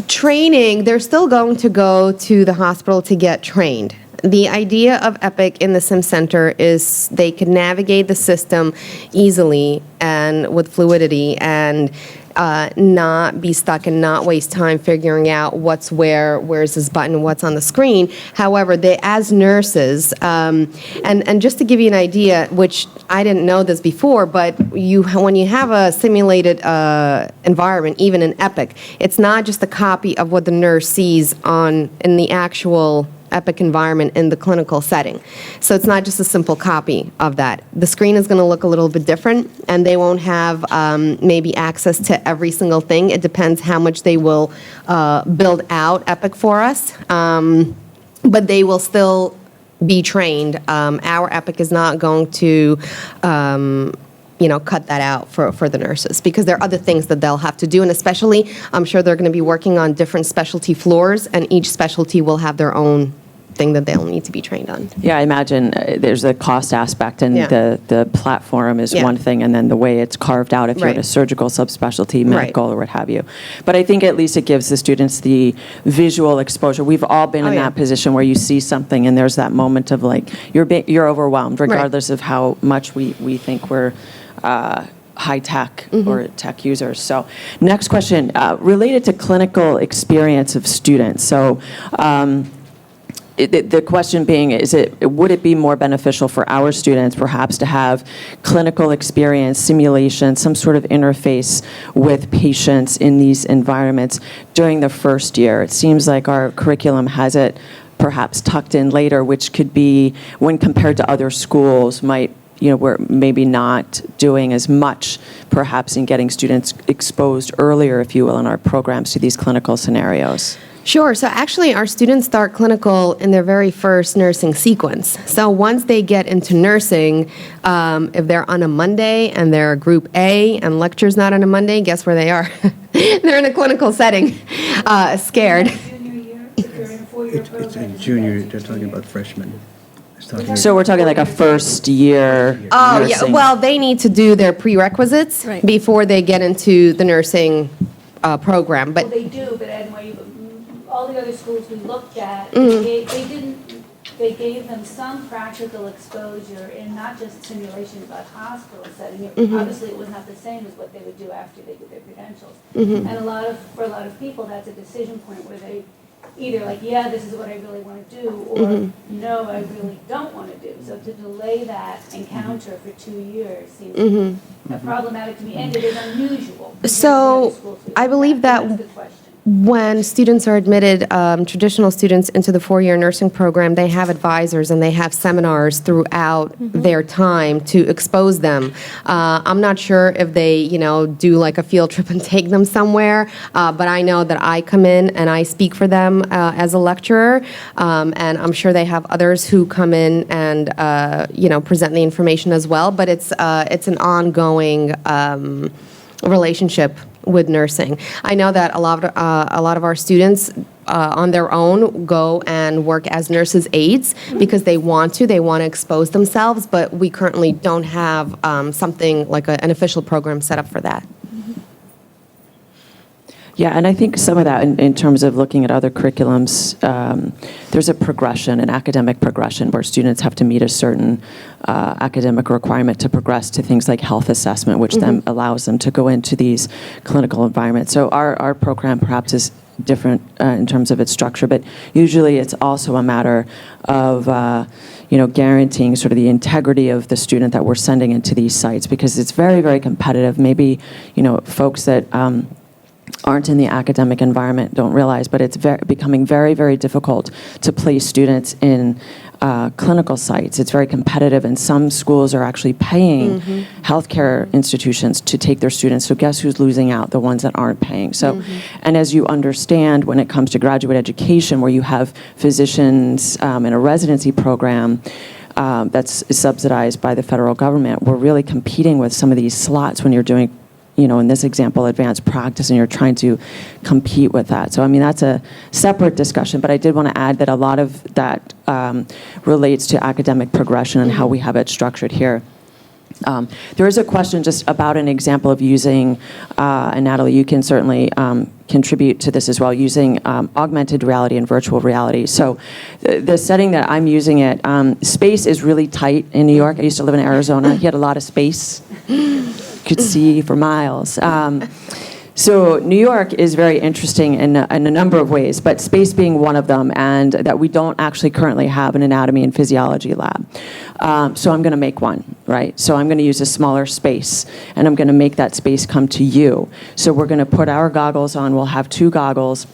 training, they're still going to go to the hospital to get trained. The idea of EPIC in the Sim Center is they can navigate the system easily and with fluidity and not be stuck and not waste time figuring out what's where's this button, what's on the screen. However, they, as nurses, and just to give you an idea, which I didn't know this before, but when you have a simulated environment, even in EPIC, it's not just a copy of what the nurse sees in the actual EPIC environment in the clinical setting. So it's not just a simple copy of that. The screen is going to look a little bit different, and they won't have maybe access to every single thing. It depends how much they will build out EPIC for us, but they will still be trained. Our EPIC is not going to cut that out for the nurses, because there are other things that they'll have to do, and especially, I'm sure they're going to be working on different specialty floors, and each specialty will have their own thing that they'll need to be trained on. Yeah, I imagine there's a cost aspect, and the platform is one thing, and then the way it's carved out if you're in a surgical subspecialty, medical, or what have you. But I think at least it gives the students the visual exposure. We've all been in that position where you see something and there's that moment of like, you're overwhelmed, regardless of how much we think we're high tech or tech users. So next question, related to clinical experience of students. So the question being, would it be more beneficial for our students perhaps to have clinical experience, simulation, some sort of interface with patients in these environments during the first year? It seems like our curriculum has it perhaps tucked in later, which could be, when compared to other schools, we're maybe not doing as much, perhaps, in getting students exposed earlier, if you will, in our programs to these clinical scenarios. Sure. So actually, our students start clinical in their very first nursing sequence. So once they get into nursing, if they're on a Monday and they're Group A and lecture's not on a Monday, guess where they are? They're in a clinical setting, scared. It's in junior, they're talking about freshmen. So we're talking like a first year nursing. Yeah. Well, they need to do their prerequisites before they get into the nursing program. But they do, but NYU, all the other schools we looked at, they gave them some practical exposure in not just simulation, but hospital setting. Obviously, it was not the same as what they would do after they get their credentials. And for a lot of people, that's a decision point where they either like, yeah, this is what I really want to do, or no, I really don't want to do. So to delay that encounter for 2 years seems problematic to me, and it is unusual. So I believe that when students are admitted, traditional students, into the four-year nursing program, they have advisors and they have seminars throughout their time to expose them. I'm not sure if they, do like a field trip and take them somewhere, but I know that I come in and I speak for them as a lecturer, and I'm sure they have others who come in and, present the information as well. But it's an ongoing relationship with nursing. I know that a lot of our students on their own go and work as nurses' aides because they want to expose themselves, but we currently don't have something like an official program set up for that. Yeah, and I think some of that in terms of looking at other curriculums, there's a progression, an academic progression, where students have to meet a certain academic requirement to progress to things like health assessment, which then allows them to go into these clinical environments. So our program perhaps is different in terms of its structure, but usually it's also a matter of guaranteeing sort of the integrity of the student that we're sending into these sites, because it's very, very competitive. Maybe, folks that aren't in the academic environment don't realize, but it's becoming very, very difficult to place students in clinical sites. It's very competitive, and some schools are actually paying healthcare institutions to take their students. So guess who's losing out? The ones that aren't paying. So, and as you understand, when it comes to graduate education, where you have physicians in a residency program, that's subsidized by the federal government, we're really competing with some of these slots when you're doing, in this example, advanced practice, and you're trying to compete with that. So, I mean, that's a separate discussion, but I did want to add that a lot of that relates to academic progression and how we have it structured here. There is a question just about an example of using, and Natalie, you can certainly contribute to this as well, using augmented reality and virtual reality. So the setting that I'm using it, space is really tight in New York. I used to live in Arizona. You had a lot of space. Could see for miles. So New York is very interesting in a number of ways, but space being one of them, and that we don't actually currently have an anatomy and physiology lab. So I'm going to make one, right? So I'm going to use a smaller space, and I'm going to make that space come to you. So we're going to put our goggles on. We'll have 2 goggles.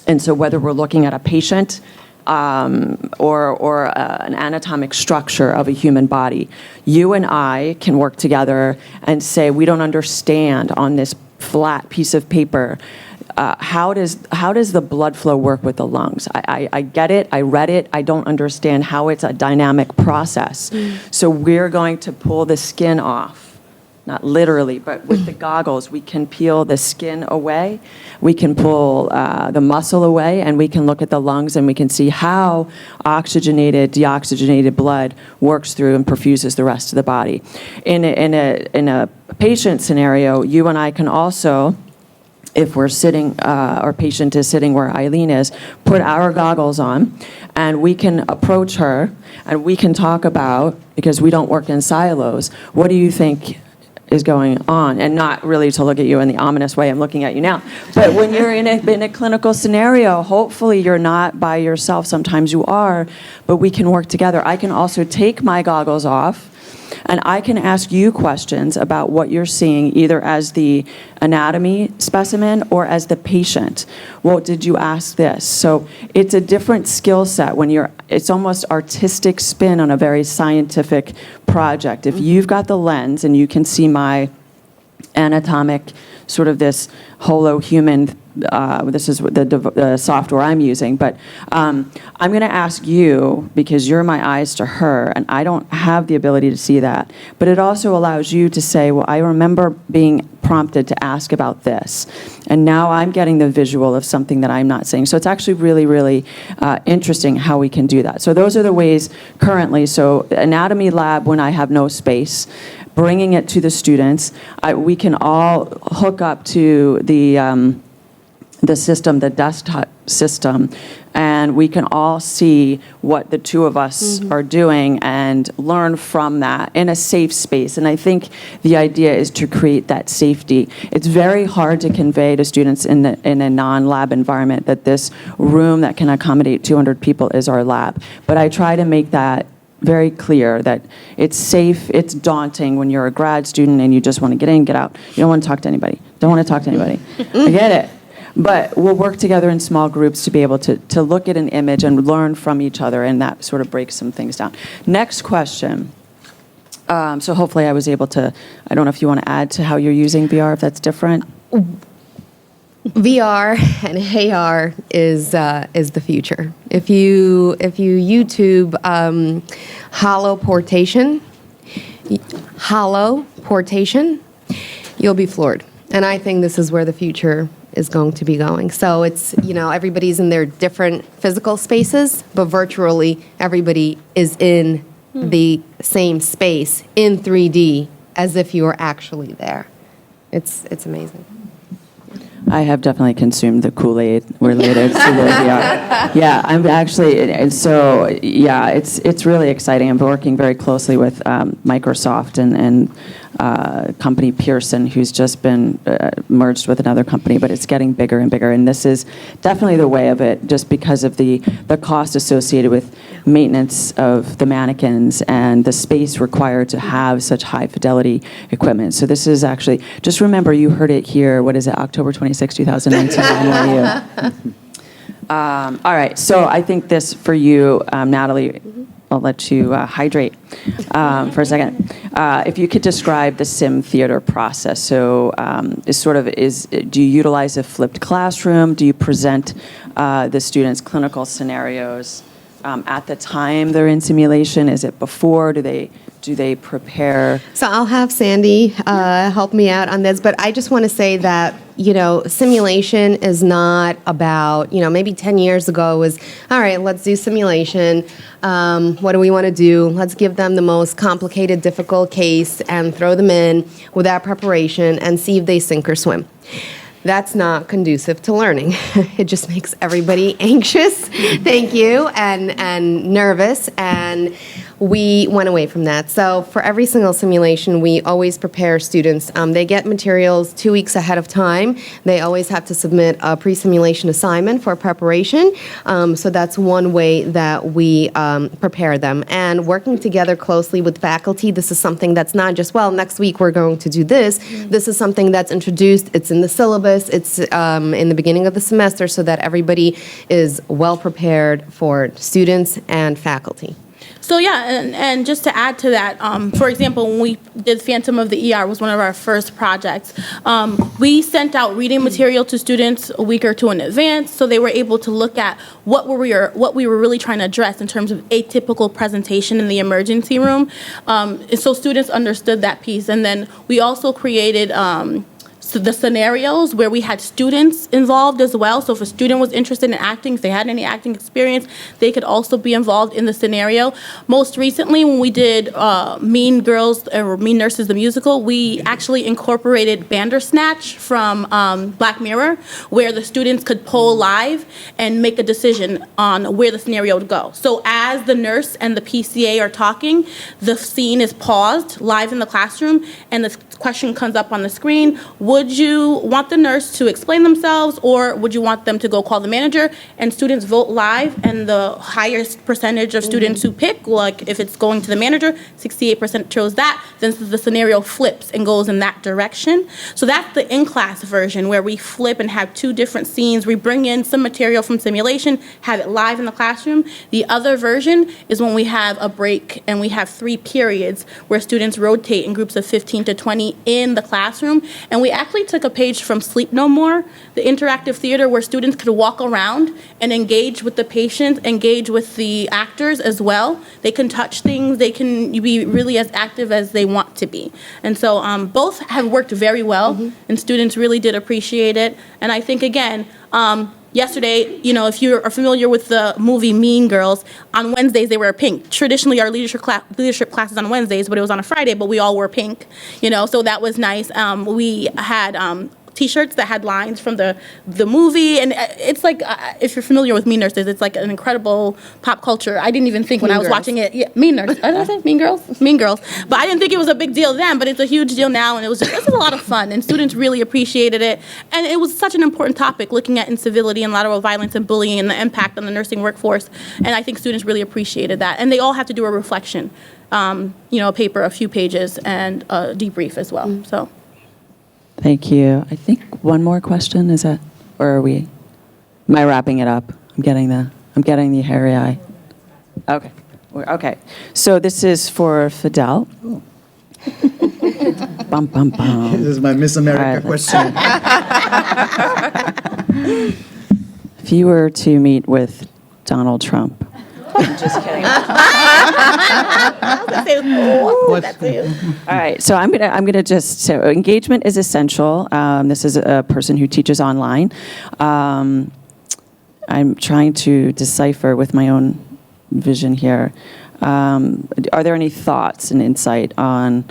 And so whether we're looking at a patient or an anatomic structure of a human body, you and I can work together and say, we don't understand on this flat piece of paper, how does the blood flow work with the lungs? I get it, I read it, I don't understand how it's a dynamic process. So we're going to pull the skin off. Not literally, but with the goggles, we can peel the skin away, we can pull the muscle away, and we can look at the lungs and we can see how oxygenated, deoxygenated blood works through and perfuses the rest of the body. In a patient scenario, you and I can also, if we're sitting, our patient is sitting where Eileen is, put our goggles on, and we can approach her, and we can talk about, because we don't work in silos, what do you think is going on, and not really to look at you in the ominous way I'm looking at you now. But when you're in a clinical scenario, hopefully you're not by yourself. Sometimes you are, but we can work together. I can also take my goggles off, and I can ask you questions about what you're seeing, either as the anatomy specimen or as the patient. Well, did you ask this? So it's a different skill set when it's almost artistic spin on a very scientific project. If you've got the lens and you can see my anatomic, sort of this holo-human, this is the software I'm using, but I'm going to ask you, because you're my eyes to her, and I don't have the ability to see that, but it also allows you to say, well, I remember being prompted to ask about this, and now I'm getting the visual of something that I'm not seeing. So it's actually really, really interesting how we can do that. So those are the ways currently. So anatomy lab, when I have no space, bringing it to the students, we can all hook up to the system, the desktop system, and we can all see what the 2 of us are doing and learn from that in a safe space. And I think the idea is to create that safety. It's very hard to convey to students in a non-lab environment that this room that can accommodate 200 people is our lab. But I try to make that very clear that it's safe. It's daunting when you're a grad student and you just want to get in, get out. You don't want to talk to anybody. I get it. But we'll work together in small groups to be able to look at an image and learn from each other, and that sort of breaks some things down. Next question. So hopefully I was able to, I don't know if you want to add to how you're using VR, if that's different. VR and AR is the future. If you YouTube holoportation, you'll be floored. And I think this is where the future is going to be going. So it's, everybody's in their different physical spaces, but virtually everybody is in the same space in 3D as if you were actually there. It's amazing. I have definitely consumed the Kool-Aid related to the VR. Yeah, I'm actually, and so, yeah, it's really exciting. I'm working very closely with Microsoft and company Pearson, who's just been merged with another company, but it's getting bigger and bigger. And this is definitely the way of it, just because of the cost associated with maintenance of the mannequins and the space required to have such high fidelity equipment. So this is actually, just remember, you heard it here, what is it, October 26, 2019, NYU. All right, so I think this for you, Natalie, I'll let you hydrate for a second. If you could describe the sim theater process. So do you utilize a flipped classroom? Do you present the students clinical scenarios? at the time they're in simulation? Is it before? Do they prepare? So I'll have Sandy help me out on this, but I just want to say that, simulation is not about, maybe 10 years ago it was, all right, let's do simulation. What do we want to do? Let's give them the most complicated, difficult case and throw them in without preparation and see if they sink or swim. That's not conducive to learning. It just makes everybody anxious, thank you, and nervous, and we went away from that. So for every single simulation, we always prepare students. They get materials 2 weeks ahead of time. They always have to submit a pre-simulation assignment for preparation. So that's one way that we prepare them. And working together closely with faculty, this is something that's not just, well, next week we're going to do this. This is something that's introduced. It's in the syllabus. It's in the beginning of the semester so that everybody is well prepared for students and faculty. So yeah, and just to add to that, for example, when we did Phantom of the ER was one of our first projects. We sent out reading material to students a week or two in advance, so they were able to look at what we were really trying to address in terms of atypical presentation in the emergency room. And so students understood that piece, and then we also created the scenarios where we had students involved as well. So if a student was interested in acting, if they had any acting experience, they could also be involved in the scenario. Most recently, when we did Mean Girls or Mean Nurses the musical, we actually incorporated Bandersnatch from Black Mirror, where the students could poll live and make a decision on where the scenario would go. So as the nurse and the PCA are talking, the scene is paused live in the classroom, and the question comes up on the screen. Would you want the nurse to explain themselves, or would you want them to go call the manager? And students vote live, and the highest percentage of students who pick, like if it's going to the manager, 68% chose that, then the scenario flips and goes in that direction. So that's the in-class version where we flip and have two different scenes. We bring in some material from simulation, have it live in the classroom. The other version is when we have a break and we have 3 periods where students rotate in groups of 15 to 20 in the classroom. And we actually took a page from Sleep No More, the interactive theater where students could walk around and engage with the patients, engage with the actors as well. They can touch things, they can be really as active as they want to be. And so both have worked very well, and students really did appreciate it. And I think, again, yesterday, if you are familiar with the movie Mean Girls, on Wednesdays they wear pink. Traditionally, our leadership classes on Wednesdays, but it was on a Friday, but we all wore pink, so that was nice. We had T-shirts that had lines from the movie, and it's like, if you're familiar with Mean Nurses, it's like an incredible pop culture. I didn't even think when I was watching it, Mean Nurses, did I say Mean Girls? Mean Girls. But I didn't think it was a big deal then, but it's a huge deal now, and this was a lot of fun, and students really appreciated it, and it was such an important topic, looking at incivility and lateral violence and bullying and the impact on the nursing workforce, and I think students really appreciated that, and they all have to do a reflection, a paper, a few pages, and a debrief as well, so. Thank you. I think one more question, is that, or am I wrapping it up? I'm getting the hairy eye. Okay. So this is for Fidel. Bum, bum, bum. This is my Miss America question. If you were to meet with Donald Trump. I'm just kidding. All right, so I'm gonna just, so engagement is essential. This is a person who teaches online. I'm trying to decipher with my own vision here. Are there any thoughts and insight on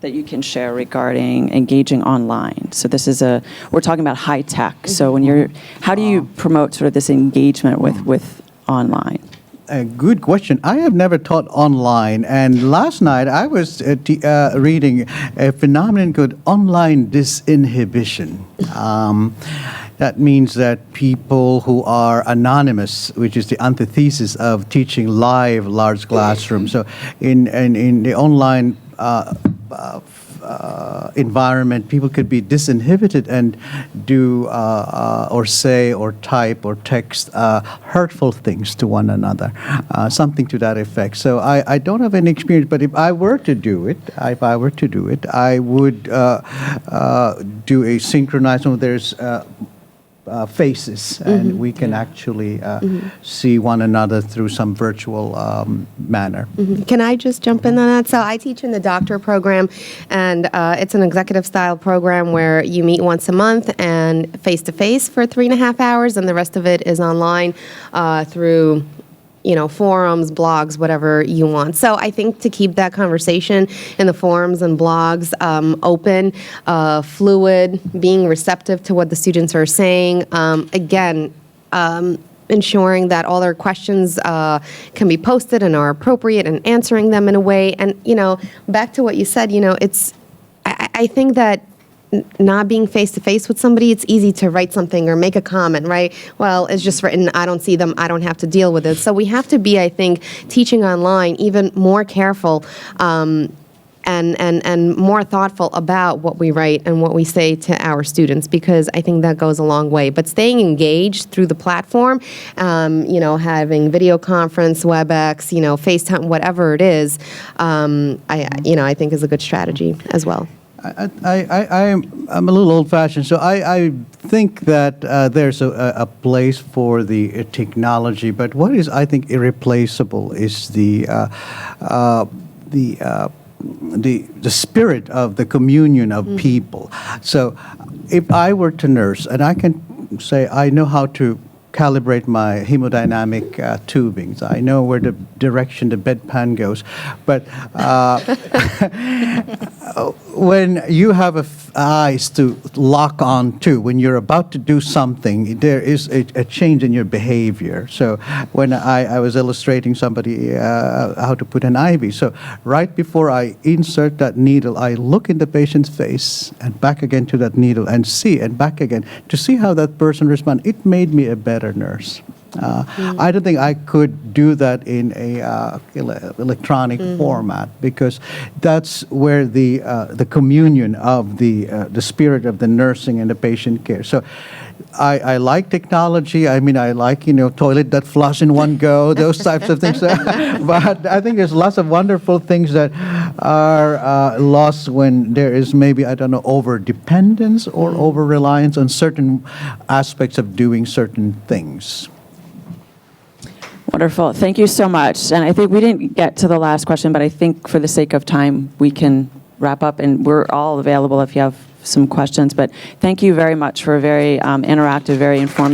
that you can share regarding engaging online? So this is we're talking about high tech. So how do you promote sort of this engagement with online? A good question. I have never taught online, and last night I was reading a phenomenon called online disinhibition. That means that people who are anonymous, which is the antithesis of teaching live large classrooms. So in the online environment, people could be disinhibited and do or say or type or text hurtful things to one another, something to that effect. So I don't have any experience, but if I were to do it, I would do a synchronized. There's faces, and we can actually see one another through some virtual manner. Can I just jump in on that? So I teach in the doctor program, and it's an executive style program where you meet once a month and face-to-face for 3.5 hours, and the rest of it is online through forums, blogs, whatever you want. So I think to keep that conversation in the forums and blogs open, fluid, being receptive to what the students are saying, ensuring that all their questions can be posted and are appropriate and answering them in a way. And, back to what you said, I think that not being face-to-face with somebody, it's easy to write something or make a comment, right? Well, it's just written, I don't see them, I don't have to deal with it. So we have to be, I think, teaching online even more careful and more thoughtful about what we write and what we say to our students, because I think that goes a long way. But staying engaged through the platform, having video conference, WebEx, FaceTime, whatever it is, I think is a good strategy as well. I'm a little old-fashioned, so I think that there's a place for the technology, but what is, I think, irreplaceable is the spirit of the communion of people. So if I were to nurse, and I can say I know how to calibrate my hemodynamic tubings. I know where the direction the bedpan goes. But when you have eyes to lock on to, when you're about to do something, there is a change in your behavior. So when I was illustrating somebody how to put an IV, so right before I insert that needle, I look in the patient's face and back again to that needle and see, and back again to see how that person responds. It made me a better nurse. I don't think I could do that in a electronic format, because that's where the communion of the spirit of the nursing and the patient care. So I like technology. I mean, I like, toilet that flush in one go, those types of things. But I think there's lots of wonderful things that are lost when there is maybe, over-dependence or over-reliance on certain aspects of doing certain things. Wonderful. Thank you so much. And I think we didn't get to the last question, but I think for the sake of time, we can wrap up, and we're all available if you have some questions. But thank you very much for a very interactive, very informative